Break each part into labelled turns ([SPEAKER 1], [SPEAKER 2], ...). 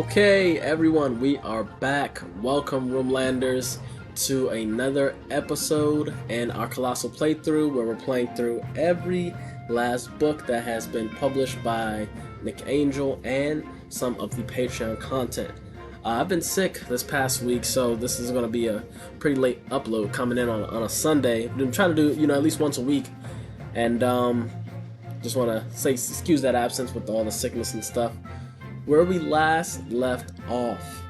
[SPEAKER 1] Okay, everyone, we are back. Welcome, Roomlanders, to another episode in our Colossal playthrough where we're playing through every last book that has been published by Nick Angel and some of the Patreon content. I've been sick this past week, so this is going to be a pretty late upload coming in on a Sunday. I'm trying to do, at least once a week, and just want to say excuse that absence with all the sickness and stuff. Where we last left off,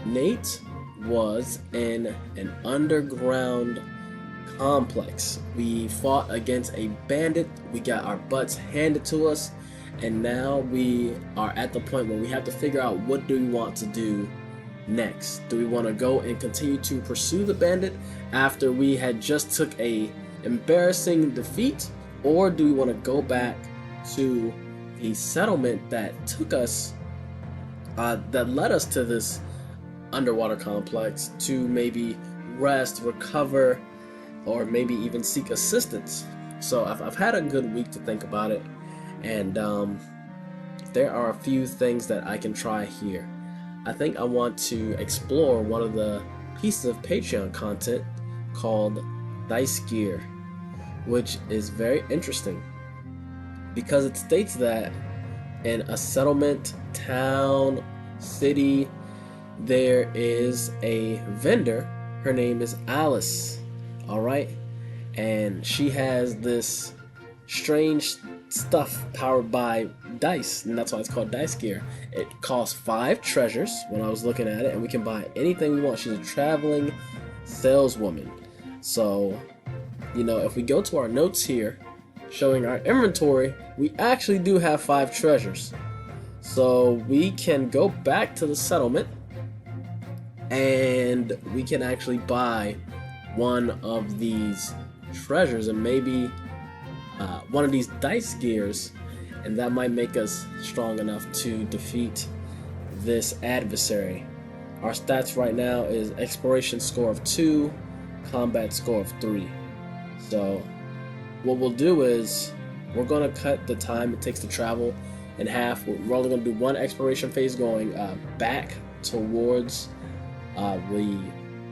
[SPEAKER 1] Nate was in an underground complex. We fought against a bandit, we got our butts handed to us, and now we are at the point where we have to figure out what do we want to do next. Do we want to go and continue to pursue the bandit after we had just took a embarrassing defeat, or do we want to go back to the settlement that took us that led us to this underwater complex to maybe rest, recover, or maybe even seek assistance? So I've had a good week to think about it, and there are a few things that I can try here. I think I want to explore one of the pieces of Patreon content called Dice Gear, which is very interesting because it states that in a settlement, town, city, there is a vendor. Her name is Alice. Alright? And she has this strange stuff powered by dice, and that's why it's called Dice Gear. It costs 5 treasures when I was looking at it, and we can buy anything we want. She's a traveling saleswoman. So, if we go to our notes here, showing our inventory, we actually do have 5 treasures. So we can go back to the settlement and we can actually buy one of these treasures and maybe one of these dice gears, and that might make us strong enough to defeat this adversary. Our stats right now is exploration score of 2, combat score of 3. So what we'll do is we're going to cut the time it takes to travel in half. We're only going to do one exploration phase going back towards the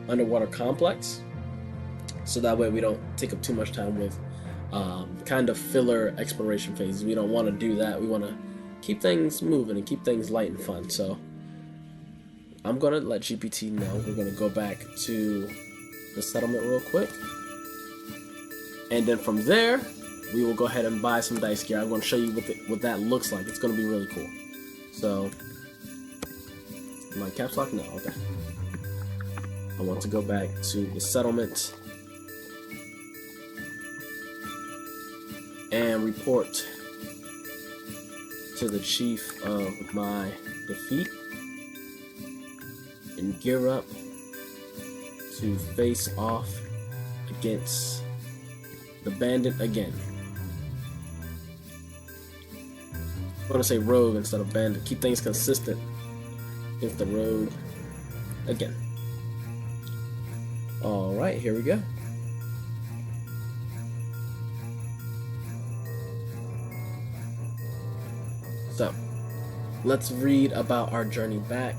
[SPEAKER 1] underwater complex, so that way we don't take up too much time with kind of filler exploration phases. We don't want to do that. We want to keep things moving and keep things light and fun. So I'm going to let GPT know we're going to go back to the settlement real quick. And then from there, we will go ahead and buy some dice gear. I'm going to show you what that looks like. It's going to be really cool. So, my caps lock? No, okay. I want to go back to the settlement and report to the chief of my defeat and gear up to face off against the bandit again. I'm going to say rogue instead of bandit. Keep things consistent against the rogue again. Alright, here we go. So, let's read about our journey back.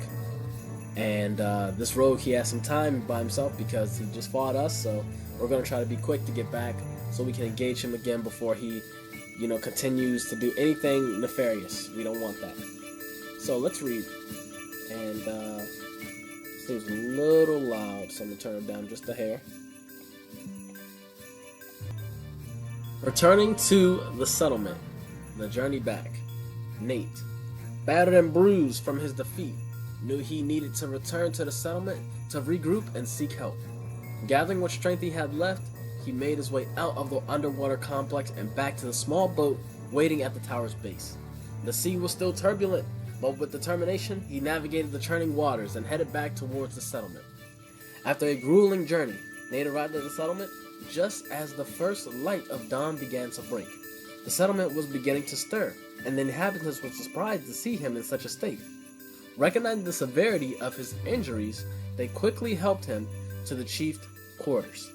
[SPEAKER 1] And this rogue, he has some time by himself because he just fought us, so we're going to try to be quick to get back so we can engage him again before he, continues to do anything nefarious. We don't want that. So let's read. And seems a little loud, so I'm going to turn it down just a hair. Returning to the settlement, the journey back. Nate, battered and bruised from his defeat, knew he needed to return to the settlement to regroup and seek help. Gathering what strength he had left, he made his way out of the underwater complex and back to the small boat waiting at the tower's base. The sea was still turbulent, but with determination, he navigated the churning waters and headed back towards the settlement. After a grueling journey, Nate arrived at the settlement just as the first light of dawn began to break. The settlement was beginning to stir, and the inhabitants were surprised to see him in such a state. Recognizing the severity of his injuries, they quickly helped him to the chief's quarters.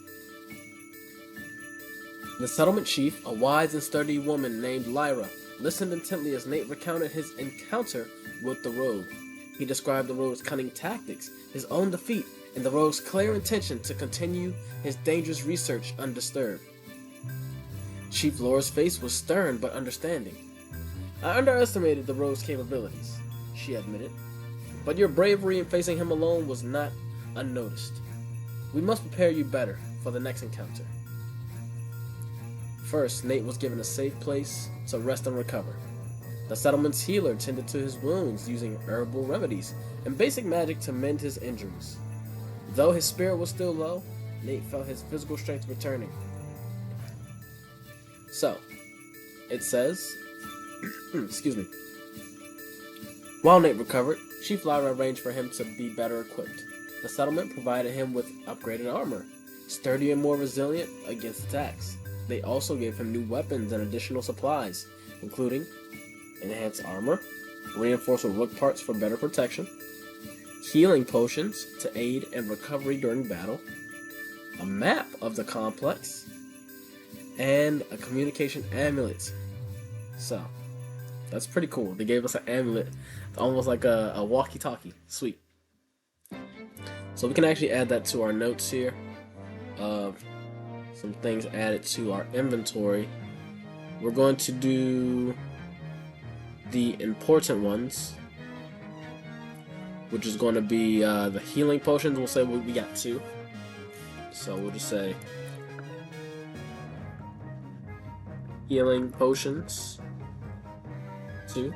[SPEAKER 1] The settlement chief, a wise and sturdy woman named Lyra, listened intently as Nate recounted his encounter with the rogue. He described the rogue's cunning tactics, his own defeat, and the rogue's clear intention to continue his dangerous research undisturbed. Chief Laura's face was stern but understanding. "I underestimated the rogue's capabilities," she admitted, "but your bravery in facing him alone was not unnoticed. We must prepare you better for the next encounter." First, Nate was given a safe place to rest and recover. The settlement's healer tended to his wounds using herbal remedies and basic magic to mend his injuries. Though his spirit was still low, Nate felt his physical strength returning. So, it says, excuse me. While Nate recovered, Chief Lyra arranged for him to be better equipped. The settlement provided him with upgraded armor, sturdier and more resilient against attacks. They also gave him new weapons and additional supplies, including enhanced armor, reinforced with rook parts for better protection, healing potions to aid in recovery during battle, a map of the complex, and a communication amulet. So, that's pretty cool. They gave us an amulet, almost like a walkie-talkie. Sweet. So we can actually add that to our notes here of some things added to our inventory. We're going to do the important ones, which is going to be the healing potions. We'll say we got 2. So we'll just say healing potions 2.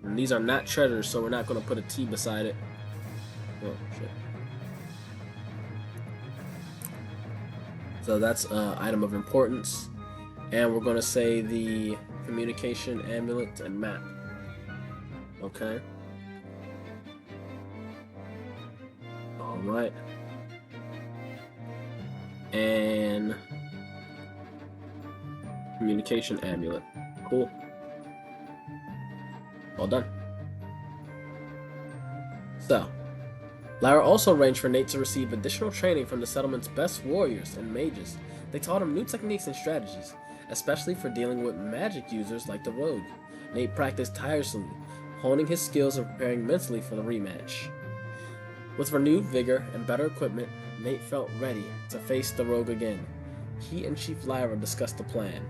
[SPEAKER 1] And these are not treasures, so we're not going to put a T beside it. Oh, shit. So that's an item of importance. And we're going to say the communication amulet and map. Okay. Alright. And communication amulet. Cool. Well done. So, Lyra also arranged for Nate to receive additional training from the settlement's best warriors and mages. They taught him new techniques and strategies, especially for dealing with magic users like the rogue. Nate practiced tirelessly, honing his skills and preparing mentally for the rematch. With renewed vigor and better equipment, Nate felt ready to face the rogue again. He and Chief Lyra discussed the plan.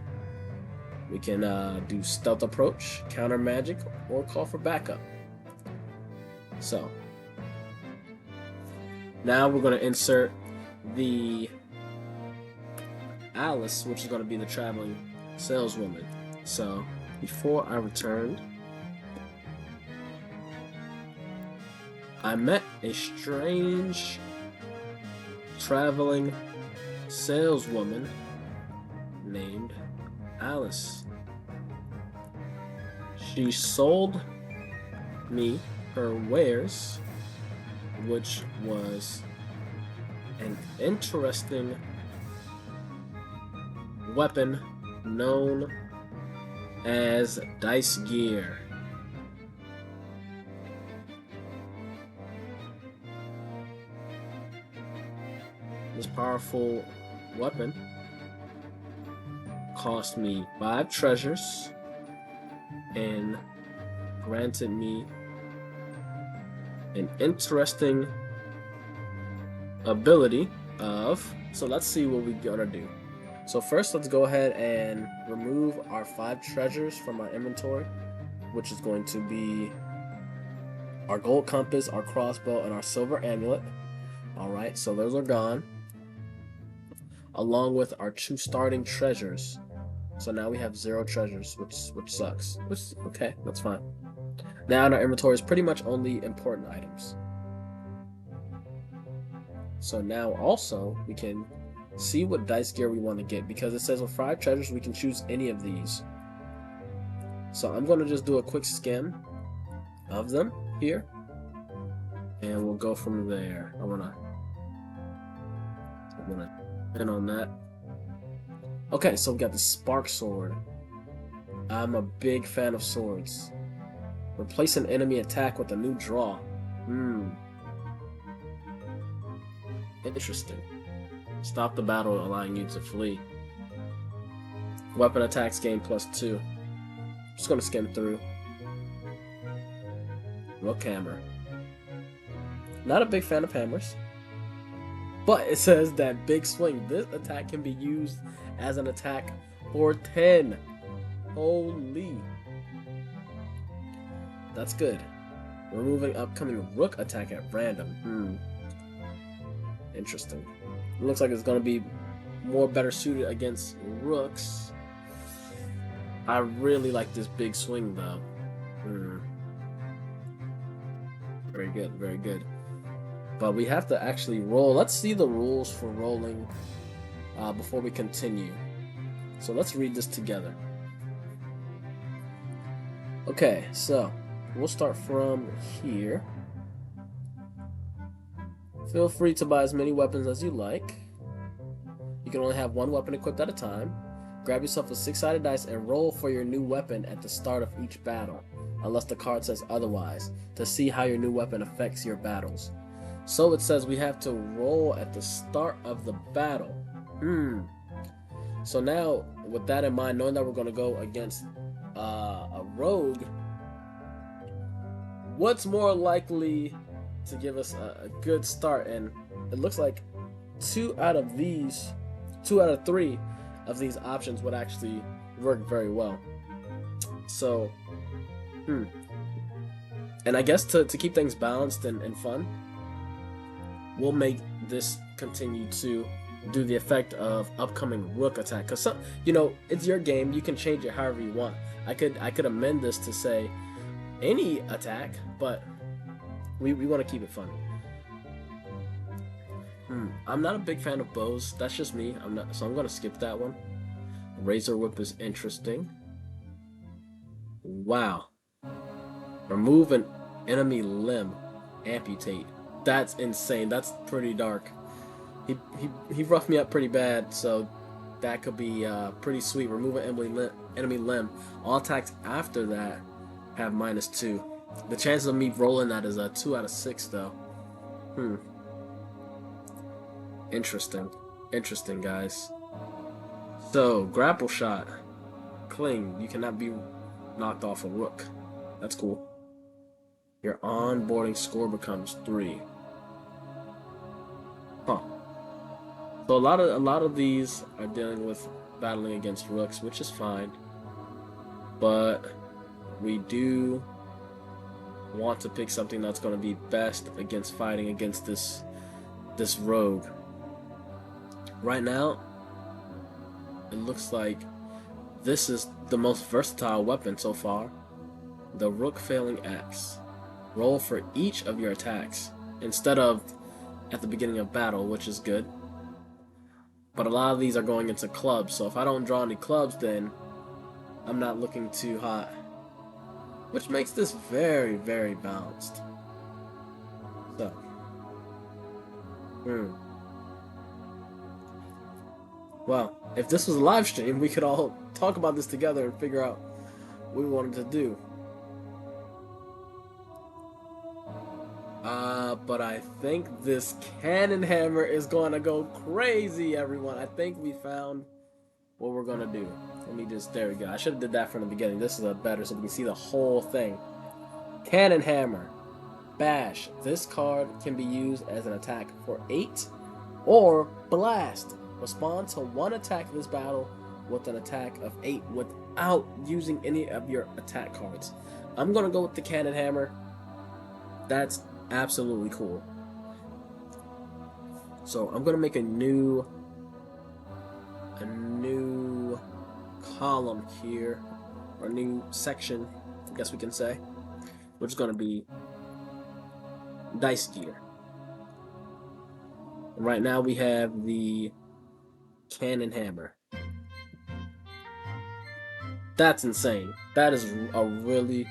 [SPEAKER 1] We can do stealth approach, counter magic, or call for backup. So, now we're going to insert the Alice, which is going to be the traveling saleswoman. So, before I returned, I met a strange traveling saleswoman named Alice. She sold me her wares, which was an interesting weapon known as dice gear. This powerful weapon cost me 5 treasures and granted me an interesting ability of, so let's see what we're gonna do. So first, let's go ahead and remove our 5 treasures from our inventory, which is going to be our gold compass, our crossbow, and our silver amulet. Alright, so those are gone, along with our 2 starting treasures. So now we have 0 treasures, which sucks. Okay, that's fine. Now in our inventory is pretty much only important items. So now also we can see what dice gear we want to get, because it says with 5 treasures we can choose any of these. So I'm going to just do a quick skim of them here, and we'll go from there. I'm gonna pin on that. Okay, so we got the Spark Sword. I'm a big fan of swords. Replace an enemy attack with a new draw. Interesting. Stop the battle, allowing you to flee. Weapon attacks gain +2. Just gonna skim through. Rook hammer. Not a big fan of hammers. But it says that big swing. This attack can be used as an attack for 10. Holy. That's good. Removing upcoming rook attack at random. Interesting. It looks like it's going to be more better suited against rooks. I really like this big swing though. Very good, very good. But we have to actually roll. Let's see the rules for rolling before we continue. So let's read this together. Okay, so we'll start from here. Feel free to buy as many weapons as you like. You can only have one weapon equipped at a time. Grab yourself a 6-sided dice and roll for your new weapon at the start of each battle, unless the card says otherwise, to see how your new weapon affects your battles. So it says we have to roll at the start of the battle. So now, with that in mind, knowing that we're going to go against a rogue, what's more likely to give us a good start? And it looks like 2 out of 3 of these options would actually work very well. So, and I guess to keep things balanced and fun, we'll make this continue to do the effect of upcoming rook attack. Because it's your game. You can change it however you want. I could amend this to say any attack, but we want to keep it fun. I'm not a big fan of bows. That's just me. So I'm gonna skip that one. Razor whip is interesting. Wow. Remove an enemy limb. Amputate. That's insane. That's pretty dark. He roughed me up pretty bad, so that could be pretty sweet. Remove an enemy limb. All attacks after that have -2. The chances of me rolling that is 2 out of 6, though. Interesting, guys. So, grapple shot. Cling. You cannot be knocked off a rook. That's cool. Your onboarding score becomes 3. So a lot of these are dealing with battling against rooks, which is fine. But we do want to pick something that's going to be best against fighting against this rogue. Right now, it looks like this is the most versatile weapon so far. The rook failing axe. Roll for each of your attacks instead of at the beginning of battle, which is good. But a lot of these are going into clubs, so if I don't draw any clubs, then I'm not looking too hot. Which makes this very, very balanced. So. Well, if this was a live stream, we could all talk about this together and figure out what we wanted to do. But I think this cannon hammer is going to go crazy, everyone. I think we found what we're going to do. There we go. I should have did that from the beginning. This is better so we can see the whole thing. Cannon hammer. Bash. This card can be used as an attack for 8 or blast. Respond to one attack this battle with an attack of 8 without using any of your attack cards. I'm going to go with the cannon hammer. That's absolutely cool. So I'm going to make a new column here, or a new section, I guess we can say, which is going to be dice gear. And right now we have the cannon hammer. That's insane. That is a really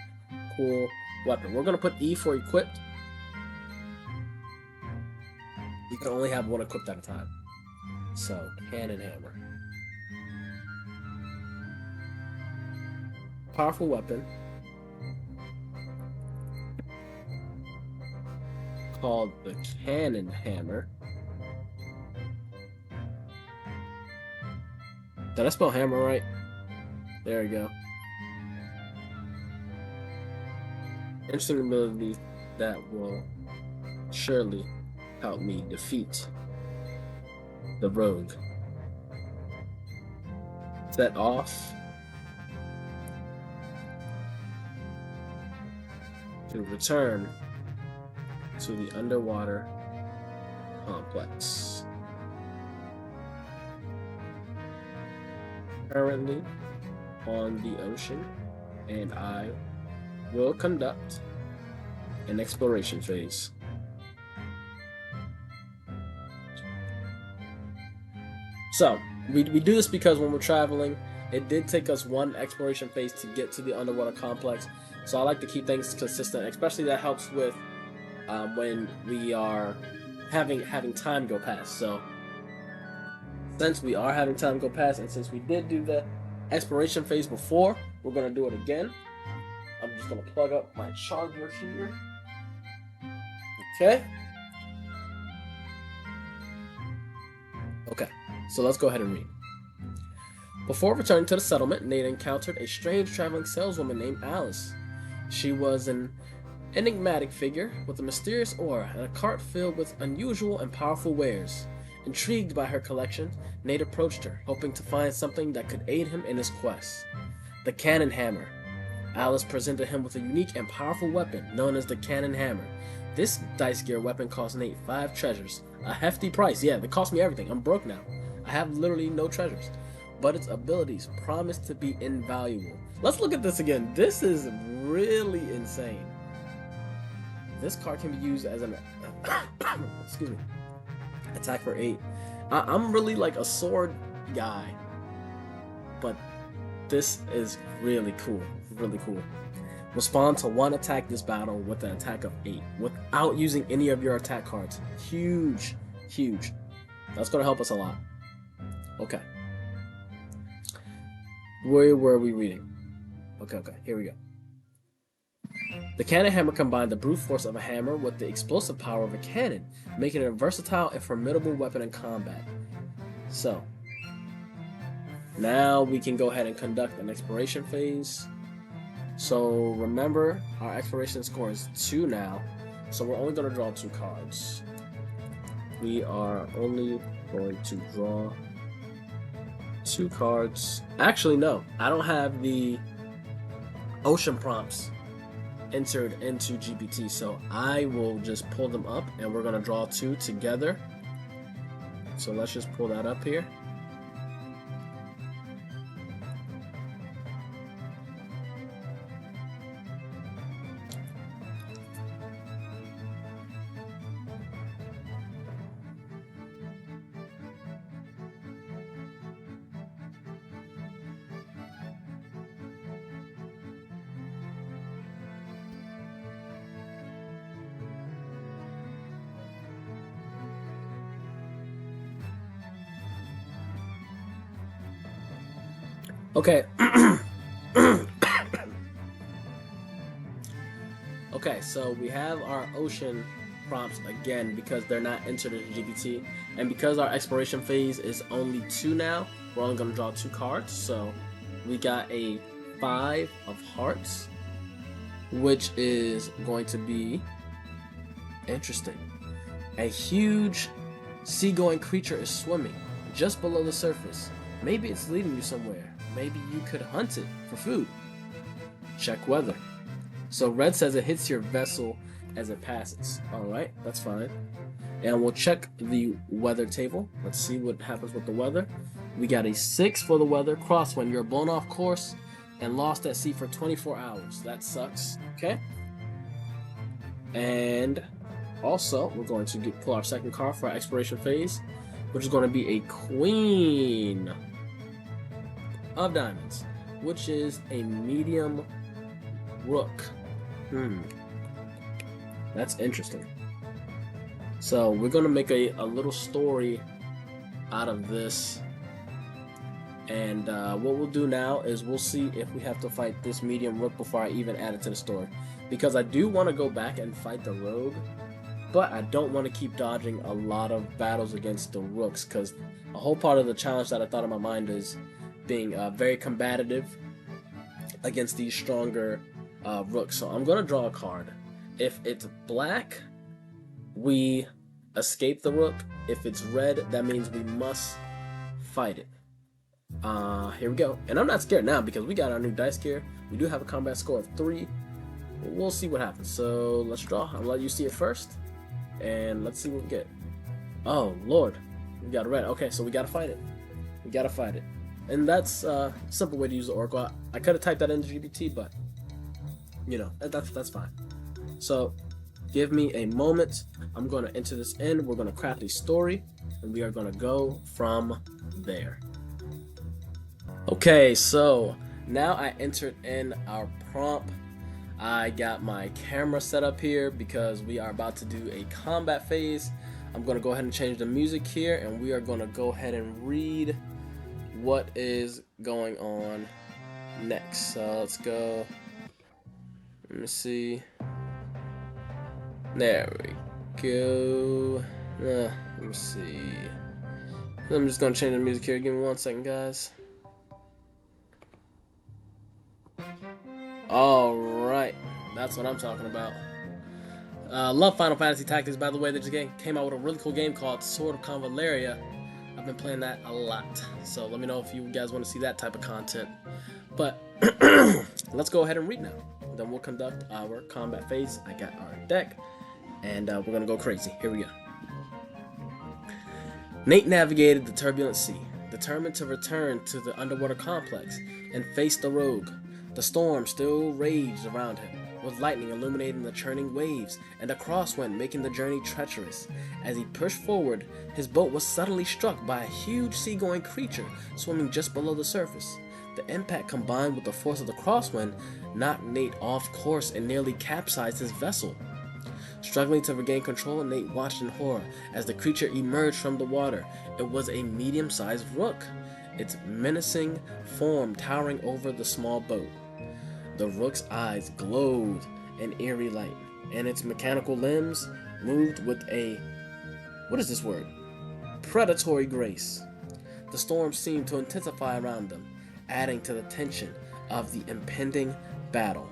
[SPEAKER 1] cool weapon. We're going to put E for equipped. You can only have one equipped at a time. So, cannon hammer. Powerful weapon called the cannon hammer. Did I spell hammer right? There we go. Interesting ability that will surely help me defeat the rogue. Set off to return to the underwater complex. Currently on the ocean, and I will conduct an exploration phase. So, we do this because when we're traveling, it did take us one exploration phase to get to the underwater complex. So I like to keep things consistent, especially that helps with when we are having time go past. So since we are having time go past, and since we did do the exploration phase before, we're gonna do it again. I'm just gonna plug up my charger here. Okay. Okay, so let's go ahead and read. Before returning to the settlement, Nate encountered a strange traveling saleswoman named Alice. She was an enigmatic figure with a mysterious aura and a cart filled with unusual and powerful wares. Intrigued by her collection, Nate approached her, hoping to find something that could aid him in his quest. The Cannon Hammer. Alice presented him with a unique and powerful weapon known as the Cannon Hammer. This dice gear weapon cost Nate 5 treasures, a hefty price. Yeah, it cost me everything. I'm broke now. I have literally no treasures. But its abilities promise to be invaluable. Let's look at this again. This is really insane. This card can be used as an excuse me, attack for 8. I'm really like a sword guy, but this is really cool. Really cool. Respond to 1 attack this battle with an attack of 8 without using any of your attack cards. Huge, huge. That's gonna help us a lot. Okay. Where were we reading? Okay, here we go. The Cannon Hammer combined the brute force of a hammer with the explosive power of a cannon, making it a versatile and formidable weapon in combat. So, now we can go ahead and conduct an exploration phase. So remember, our exploration score is 2 now, so we're only going to draw 2 cards. We are only going to draw 2 cards. Actually, no, I don't have the ocean prompts entered into GPT, so I will just pull them up and we're going to draw 2 together. So let's just pull that up here. Okay. Okay, so we have our ocean prompts again because they're not entered into GPT, and because our exploration phase is only 2 now, we're only going to draw 2 cards. So we got a 5 of hearts, which is going to be interesting. A huge seagoing creature is swimming just below the surface. Maybe it's leading you somewhere. Maybe you could hunt it for food. Check weather. So red says it hits your vessel as it passes. Alright, that's fine. And we'll check the weather table. Let's see what happens with the weather. We got a 6 for the weather. Crosswind, you're blown off course and lost at sea for 24 hours. That sucks. Okay. And also, we're going to pull our second card for our exploration phase, which is going to be a Queen of Diamonds, which is a medium rook. That's interesting. So we're going to make a little story out of this. And what we'll do now is we'll see if we have to fight this medium rook before I even add it to the story. Because I do want to go back and fight the rogue, but I don't want to keep dodging a lot of battles against the rooks, because a whole part of the challenge that I thought in my mind is being very combative against these stronger rooks. So I'm going to draw a card. If it's black, we escape the rook. If it's red, that means we must fight it. Here we go. And I'm not scared now because we got our new dice gear. We do have a combat score of 3. We'll see what happens. So let's draw. I'll let you see it first. And let's see what we get. Oh, Lord. We got a red. Okay, so we gotta fight it. We gotta fight it. And that's a simple way to use the Oracle. I could have typed that into GPT, but, you know, that's fine. So, give me a moment. I'm going to enter this in. We're going to craft a story, and we are going to go from there. Okay, so now I entered in our prompt. I got my camera set up here because we are about to do a combat phase. I'm going to go ahead and change the music here, and we are going to go ahead and read what is going on next. So let's go. Let me see. There we go. Let me see. I'm just going to change the music here. Give me 1 second, guys. Alright, that's what I'm talking about. Love Final Fantasy Tactics, by the way. They just came out with a really cool game called Sword of Convaleria. I've been playing that a lot, so let me know if you guys want to see that type of content. But let's go ahead and read now. Then we'll conduct our combat phase. I got our deck, and we're going to go crazy. Here we go. Nate navigated the turbulent sea, determined to return to the underwater complex and face the rogue. The storm still raged around him, with lightning illuminating the churning waves and a crosswind making the journey treacherous. As he pushed forward, his boat was suddenly struck by a huge seagoing creature swimming just below the surface. The impact, combined with the force of the crosswind, knocked Nate off course and nearly capsized his vessel. Struggling to regain control, Nate watched in horror as the creature emerged from the water. It was a medium-sized rook, its menacing form towering over the small boat. The rook's eyes glowed in eerie light, and its mechanical limbs moved with a, what is this word? Predatory grace. The storm seemed to intensify around them, adding to the tension of the impending battle.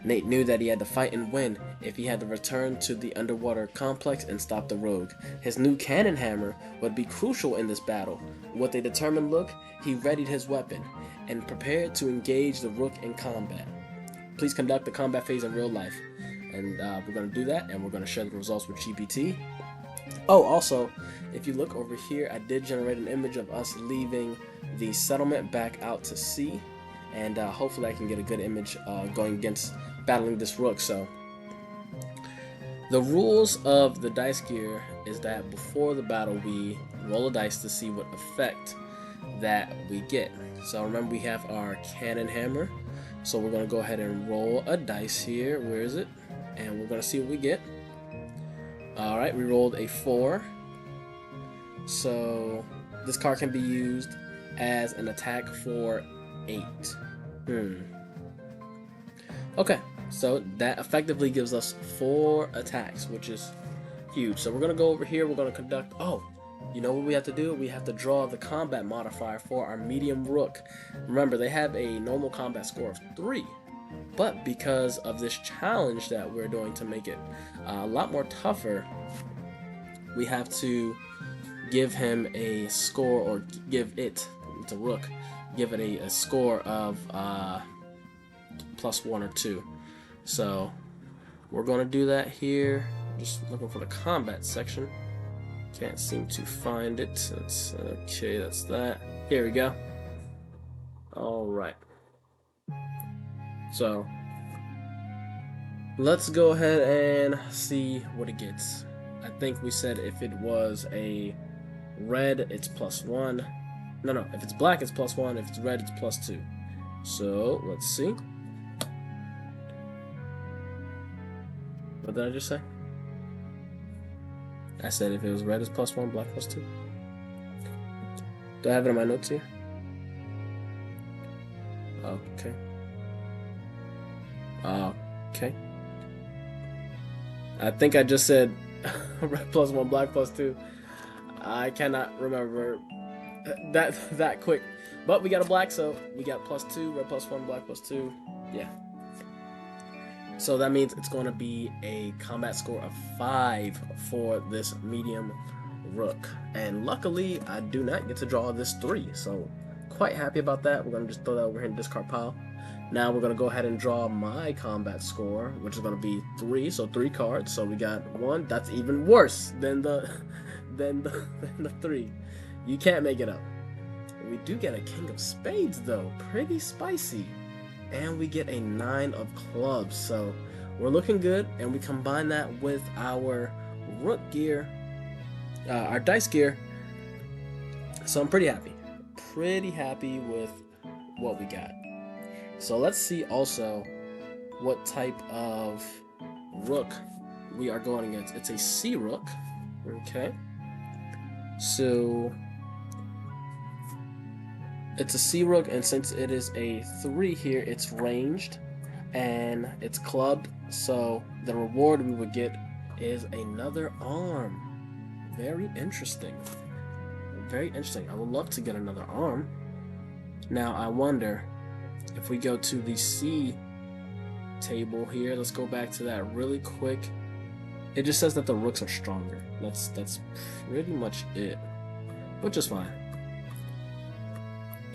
[SPEAKER 1] Nate knew that he had to fight and win if he had to return to the underwater complex and stop the rogue. His new cannon hammer would be crucial in this battle. With a determined look, he readied his weapon and prepared to engage the rook in combat. Please conduct the combat phase in real life. And we're going to do that, and we're going to share the results with GPT. Oh, also, if you look over here, I did generate an image of us leaving the settlement back out to sea. And hopefully I can get a good image going against battling this rook. So the rules of the dice gear is that before the battle we roll a dice to see what effect that we get. So remember, we have our cannon hammer, so we're going to go ahead and roll a dice here. Where is it? And we're going to see what we get. Alright, we rolled a 4, so this card can be used as an attack for 8. Okay, so that effectively gives us 4 attacks, which is huge. So we're going to go over here, we're going to conduct, you know what we have to do? We have to draw the combat modifier for our medium rook. Remember, they have a normal combat score of 3, but because of this challenge that we're doing to make it a lot more tougher, we have to give him a score, or give it, it's a rook, give it a score of +1 or 2. So we're going to do that here. Just looking for the combat section. Can't seem to find it. That's okay, that's that. Here we go. Alright. So let's go ahead and see what it gets. I think we said if it was a red, it's +1. No, if it's black, it's +1. If it's red, it's +2. So let's see. What did I just say? I said if it was red, it's +1, black +2. Do I have it in my notes here? Okay. Okay. I think I just said red +1, black +2. I cannot remember that quick. But we got a black, so we got +2, red +1, black +2. Yeah. So that means it's going to be a combat score of 5 for this medium rook. And luckily, I do not get to draw this 3. So quite happy about that. We're going to just throw that over here in the discard pile. Now we're going to go ahead and draw my combat score, which is going to be 3. So 3 cards. So we got 1. That's even worse than the than the 3. You can't make it up. We do get a King of Spades though. Pretty spicy. And we get a 9 of clubs, so we're looking good. And we combine that with our rook gear, our dice gear. So I'm pretty happy with what we got. So let's see also what type of rook we are going against. It's a C rook, okay. So it's a C rook, and since it is a 3 here, it's ranged and it's clubbed. So the reward we would get is another arm. Very interesting. Very interesting. I would love to get another arm. Now I wonder if we go to the C table here. Let's go back to that really quick. It just says that the rooks are stronger. That's pretty much it, which is fine.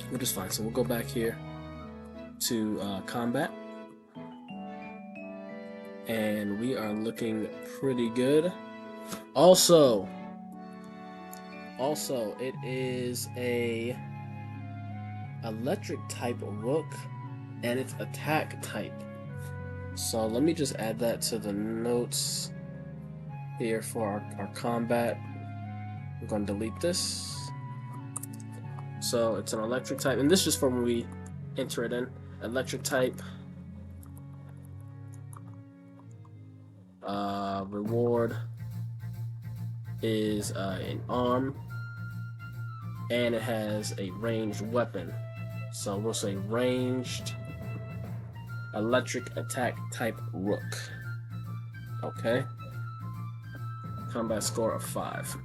[SPEAKER 1] Which is fine. So we'll go back here to combat, and we are looking pretty good. Also, it is a electric type rook, and it's attack type. So let me just add that to the notes here for our combat. I'm going to delete this. So it's an electric type, and this is just for when we enter it in. Electric type. Reward is an arm, and it has a ranged weapon. So we'll say ranged electric attack type rook. Okay. Combat score of 5.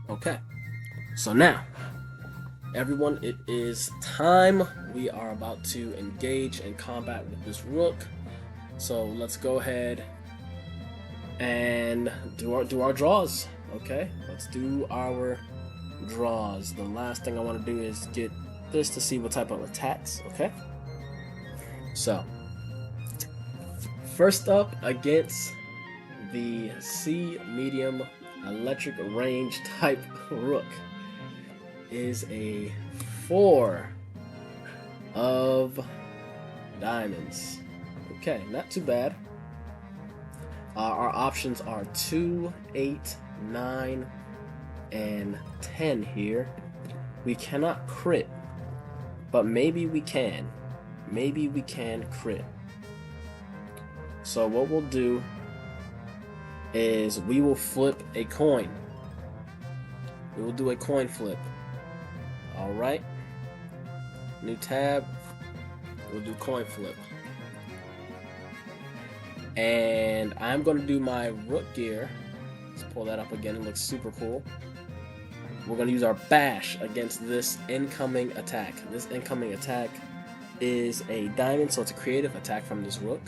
[SPEAKER 1] Okay. So now, everyone, it is time. We are about to engage in combat with this rook. So let's go ahead and do our draws. Okay, let's do our draws. The last thing I want to do is get this to see what type of attacks. Okay, so first up against the C medium electric range type rook is a 4 of diamonds. Okay, not too bad. Our options are 2, 8, 9, and 10 here. We cannot crit, but maybe we can. Maybe we can crit. So what we'll do is we will flip a coin. We will do a coin flip. Alright. New tab. We'll do coin flip. And I'm going to do my rook gear. Let's pull that up again. It looks super cool. We're going to use our bash against this incoming attack. This incoming attack is a diamond, so it's a creative attack from this rook.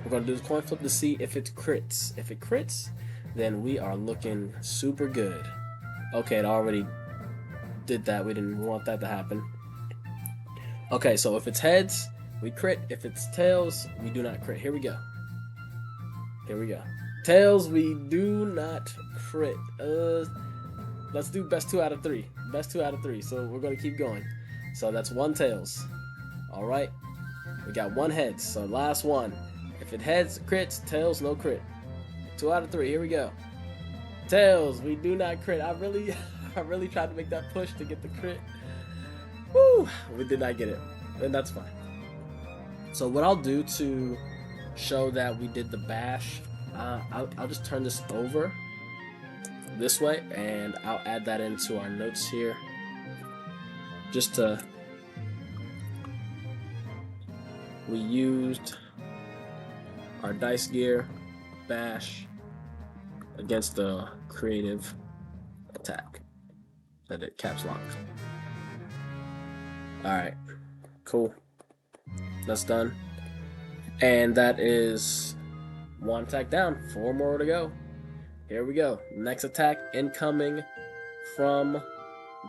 [SPEAKER 1] We're going to do the coin flip to see if it crits. If it crits, then we are looking super good. Okay, it already did that. We didn't want that to happen. Okay, so if it's heads, we crit. If it's tails, we do not crit. Here we go. Here we go. Tails, we do not crit. Let's do best 2 out of 3. Best 2 out of 3. So we're going to keep going. So that's 1 tails. Alright. We got 1 heads. So last one. If it heads, crits. Tails, no crit. 2 out of 3. Here we go. Tails, we do not crit. I really tried to make that push to get the crit. Woo! We did not get it. And that's fine. So what I'll do to show that we did the bash, I'll just turn this over this way, and I'll add that into our notes here, just to, we used our dice gear bash against the creative attack. That did caps lock. Alright, cool, that's done. And that is one attack down. 4 more to go. Here we go. Next attack incoming from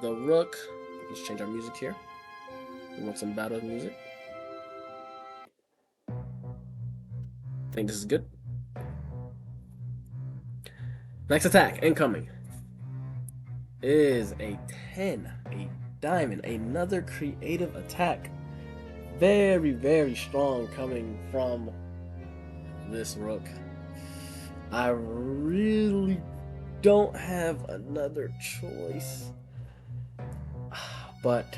[SPEAKER 1] the Rook. Let's change our music here. We want some battle music. I think this is good. Next attack incoming is a 10, a diamond, another creative attack. Very, very strong coming from this Rook. I really don't have another choice. But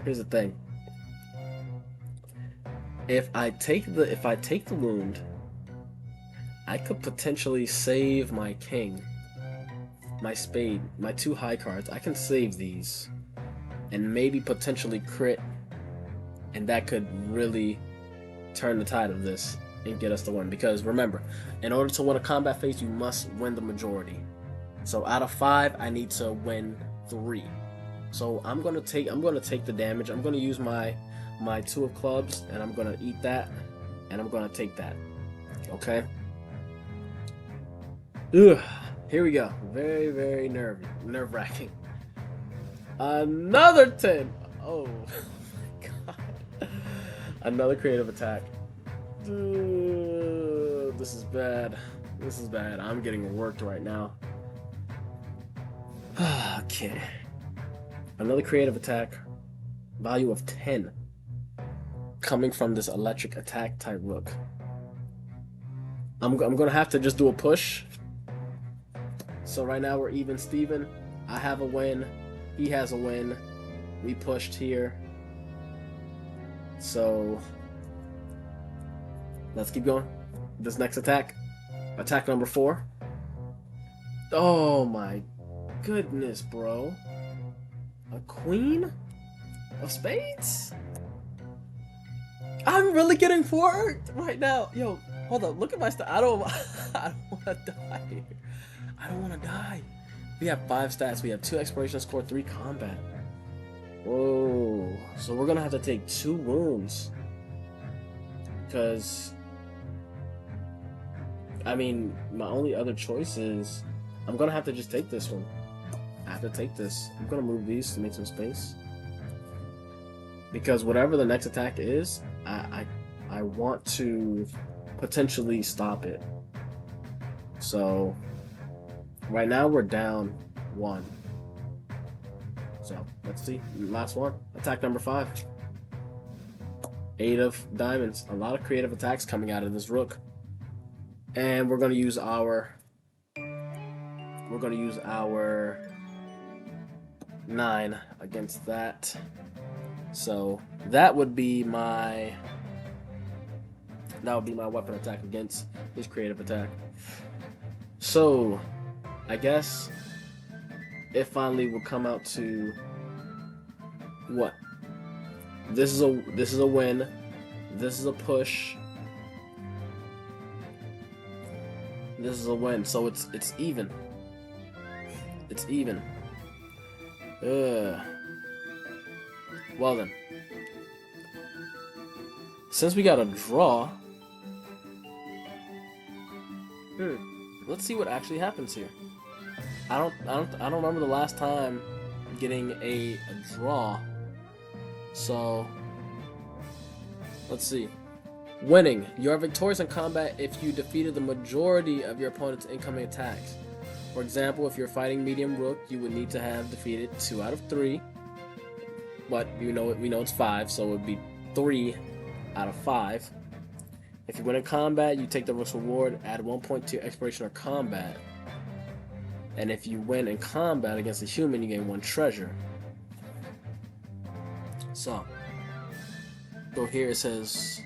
[SPEAKER 1] here's the thing. If I take the wound, I could potentially save my king, my spade, my 2 high cards. I can save these and maybe potentially crit, and that could really turn the tide of this and get us the win. Because remember, in order to win a combat phase, you must win the majority. So out of 5, I need to win 3. So I'm gonna take the damage. I'm gonna use my 2 of clubs, and I'm gonna eat that, and I'm gonna take that. Okay. Ugh. Here we go. Very, very nerve-wracking. Another 10. Oh my god. Another creative attack. This is bad. This is bad. I'm getting worked right now. Okay. Another creative attack. Value of 10. Coming from this electric attack type Rook. I'm gonna have to just do a push. So right now we're even Steven. I have a win. He has a win. We pushed here. So let's keep going. This next attack. Attack number 4. Oh my goodness, bro. A queen of spades? I'm really getting worked right now. Yo, hold up. Look at my I don't want to die. I don't want to die. We have 5 stats. We have 2 exploration score, 3 combat. Whoa. So we're going to have to take 2 wounds. Because, I mean, my only other choice is I'm going to have to just take this one. I have to take this. I'm going to move these to make some space. Because whatever the next attack is, I want to potentially stop it. So right now we're down 1. So let's see. Last one. Attack number 5. 8 of diamonds. A lot of creative attacks coming out of this Rook. And we're gonna use our 9 against that. So that would be my weapon attack against his creative attack. So I guess it finally will come out to what? This is a win. This is a push. This is a win. So it's even. It's even. Well then, since we got a draw, let's see what actually happens here. I don't remember the last time getting a draw. So let's see. Winning. You are victorious in combat if you defeated the majority of your opponent's incoming attacks. For example, if you're fighting medium Rook, you would need to have defeated 2 out of 3. But we know it's 5, so it would be 3 out of 5. If you win in combat, you take the Rook's reward, add 1 point to your exploration or combat. And if you win in combat against a human, you gain 1 treasure. So here it says,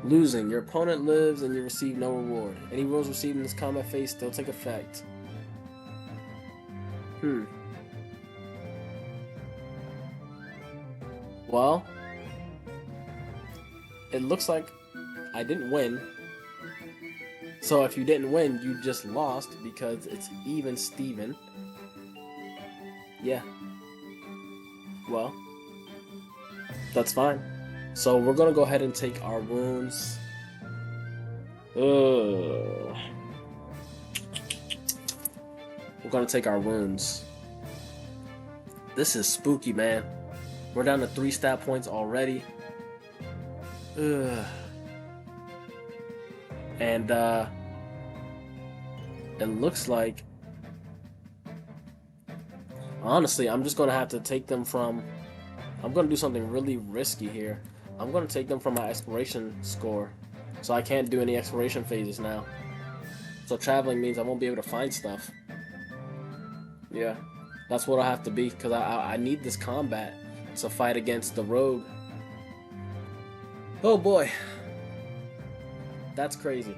[SPEAKER 1] losing. Your opponent lives and you receive no reward. Any rules received in this combat phase still take effect. Well, it looks like I didn't win. So if you didn't win, you just lost because it's even Steven. Yeah. Well, that's fine. So we're gonna go ahead and take our wounds. We're gonna take our wounds. This is spooky, man. We're down to 3 stat points already. And it looks like, honestly, I'm just gonna have to take them from. I'm gonna do something really risky here. I'm gonna take them from my exploration score, so I can't do any exploration phases now. So traveling means I won't be able to find stuff. Yeah, that's what I have to be, because I need this combat to fight against the rogue. Oh boy, that's crazy.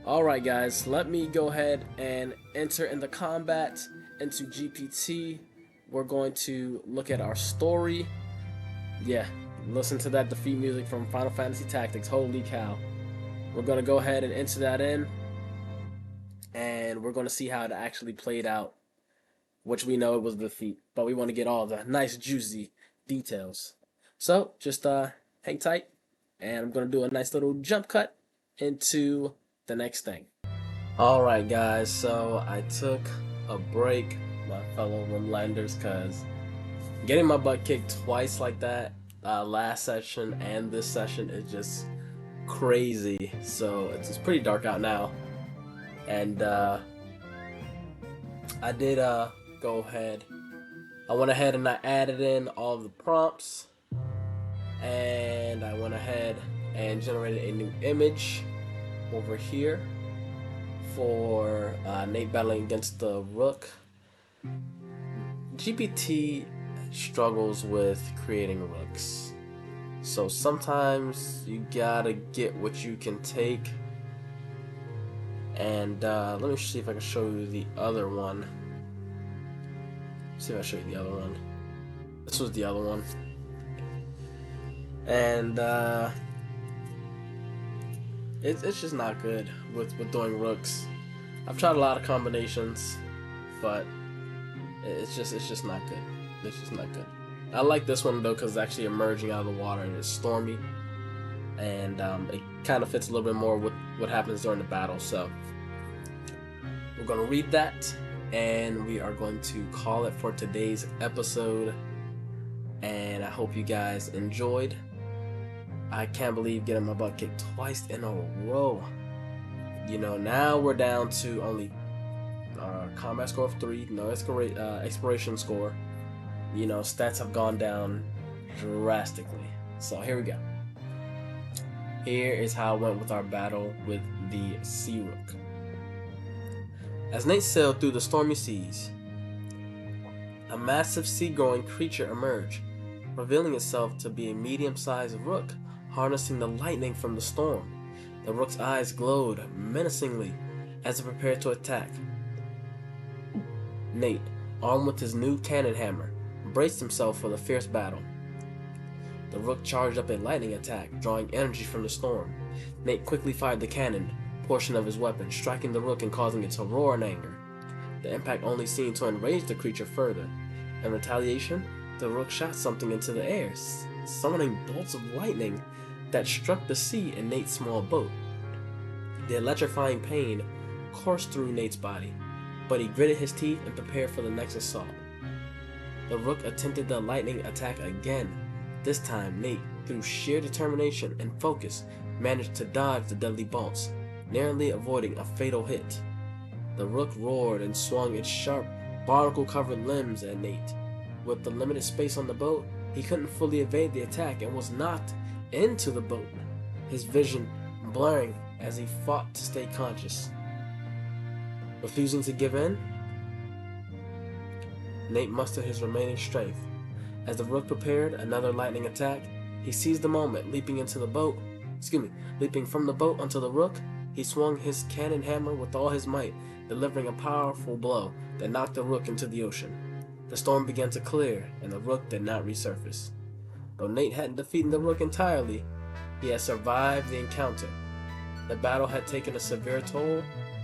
[SPEAKER 1] Alright guys, let me go ahead and enter in the combat into GPT. We're going to look at our story. Yeah, listen to that defeat music from Final Fantasy Tactics. Holy cow. We're going to go ahead and enter that in, and we're going to see how it actually played out, which we know it was a defeat, but we want to get all the nice juicy details. So just hang tight, and I'm going to do a nice little jump cut into the next thing. Alright guys, so I took a break, my fellow Rimlanders, because getting my butt kicked twice like that, last session and this session, is just crazy. So it's pretty dark out now, and I did go ahead. I went ahead and I added in all of the prompts, and I went ahead and generated a new image over here for Nate battling against the Rook. GPT struggles with creating rooks, so sometimes you gotta get what you can take. And let me see if I can show you the other one. See if I show you the other one. This was the other one, and it's just not good with doing rooks. I've tried a lot of combinations, but it's just not good. It's just not good. I like this one though, because it's actually emerging out of the water and it's stormy, and it kind of fits a little bit more with what happens during the battle. So we're gonna read that, and we are going to call it for today's episode. And I hope you guys enjoyed. I can't believe getting my butt kicked twice in a row. You know, now we're down to only combat score of 3, no exploration score. You know, stats have gone down drastically. So here we go. Here is how it went with our battle with the Sea Rook. As Nate sailed through the stormy seas, a massive sea-going creature emerged, revealing itself to be a medium-sized rook, harnessing the lightning from the storm. The rook's eyes glowed menacingly as it prepared to attack. Nate, armed with his new cannon hammer, braced himself for the fierce battle. The rook charged up a lightning attack, drawing energy from the storm. Nate quickly fired the cannon portion of his weapon, striking the rook and causing it to roar in anger. The impact only seemed to enrage the creature further. In retaliation, the rook shot something into the air, summoning bolts of lightning that struck the sea in Nate's small boat. The electrifying pain coursed through Nate's body, but he gritted his teeth and prepared for the next assault. The rook attempted the lightning attack again. This time, Nate, through sheer determination and focus, managed to dodge the deadly bolts, narrowly avoiding a fatal hit. The rook roared and swung its sharp, barnacle-covered limbs at Nate. With the limited space on the boat, he couldn't fully evade the attack and was knocked into the boat, his vision blurring as he fought to stay conscious. Refusing to give in, Nate mustered his remaining strength. As the rook prepared another lightning attack, he seized the moment, leaping from the boat onto the rook. He swung his cannon hammer with all his might, delivering a powerful blow that knocked the rook into the ocean. The storm began to clear, and the rook did not resurface. Though Nate hadn't defeated the rook entirely, he had survived the encounter. The battle had taken a severe toll,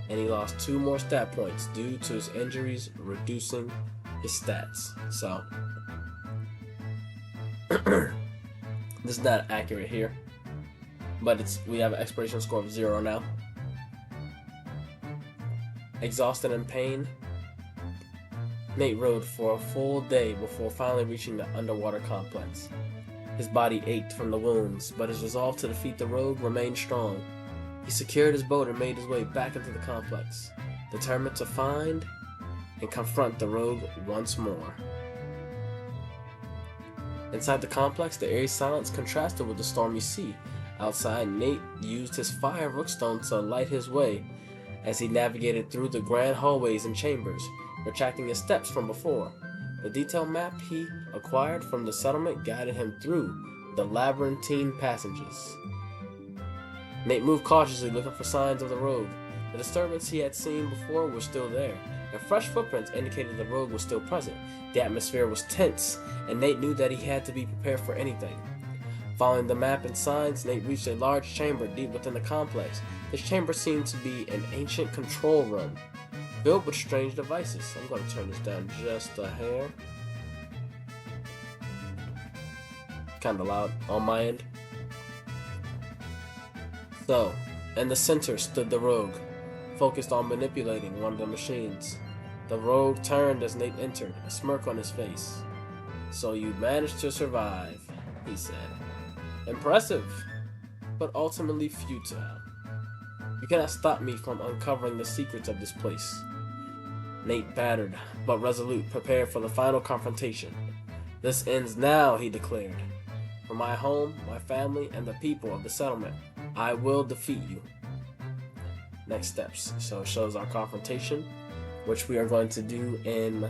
[SPEAKER 1] and he lost 2 more stat points due to his injuries reducing his stats. So, This is not accurate here, but we have an expiration score of 0 now. Exhausted and pain, Nate rode for a full day before finally reaching the underwater complex. His body ached from the wounds, but his resolve to defeat the rogue remained strong. He secured his boat and made his way back into the complex, determined to find and confront the rogue once more. Inside the complex, the eerie silence contrasted with the stormy sea. Outside, Nate used his fire rookstone to light his way as he navigated through the grand hallways and chambers, retracting his steps from before. The detailed map he acquired from the settlement guided him through the labyrinthine passages. Nate moved cautiously, looking for signs of the rogue. The disturbance he had seen before was still there, and fresh footprints indicated the rogue was still present. The atmosphere was tense, and Nate knew that he had to be prepared for anything. Following the map and signs, Nate reached a large chamber deep within the complex. This chamber seemed to be an ancient control room, filled with strange devices. I'm going to turn this down just a hair. Kind of loud on my end. So, in the center stood the rogue, focused on manipulating one of the machines. The rogue turned as Nate entered, a smirk on his face. "So you managed to survive," he said. "Impressive, but ultimately futile. You cannot stop me from uncovering the secrets of this place." Nate, battered but resolute, prepared for the final confrontation. "This ends now," he declared. "For my home, my family, and the people of the settlement, I will defeat you." Next steps. So it shows our confrontation, which we are going to do in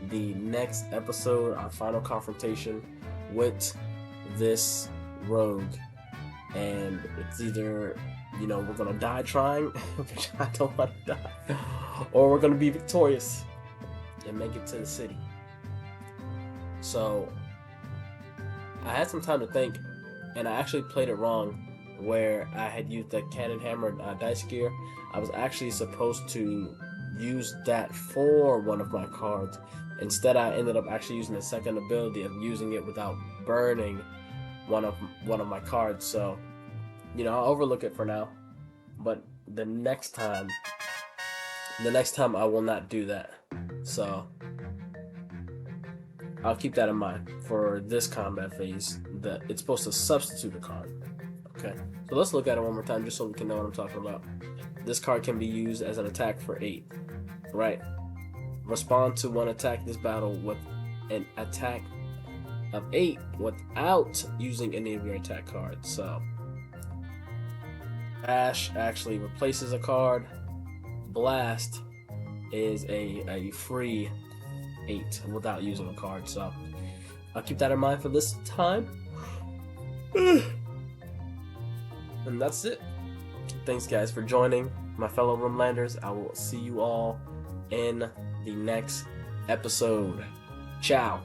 [SPEAKER 1] the next episode, our final confrontation with this rogue. And it's either, we're going to die trying, which I don't want to die, or we're going to be victorious and make it to the city. So I had some time to think, and I actually played it wrong where I had used the cannon hammer dice gear. I was actually supposed to use that for one of my cards. Instead, I ended up actually using the second ability of using it without burning one of my cards. So, I'll overlook it for now. But the next time I will not do that. So I'll keep that in mind for this combat phase. That it's supposed to substitute a card. Okay, so let's look at it one more time just so we can know what I'm talking about. This card can be used as an attack for 8. Right. Respond to one attack this battle with an attack of 8 without using any of your attack cards. So Ash actually replaces a card. Blast is a free 8 without using a card. So I'll keep that in mind for this time. And that's it. Thanks guys for joining, my fellow Roomlanders. I will see you all in the next episode. Ciao.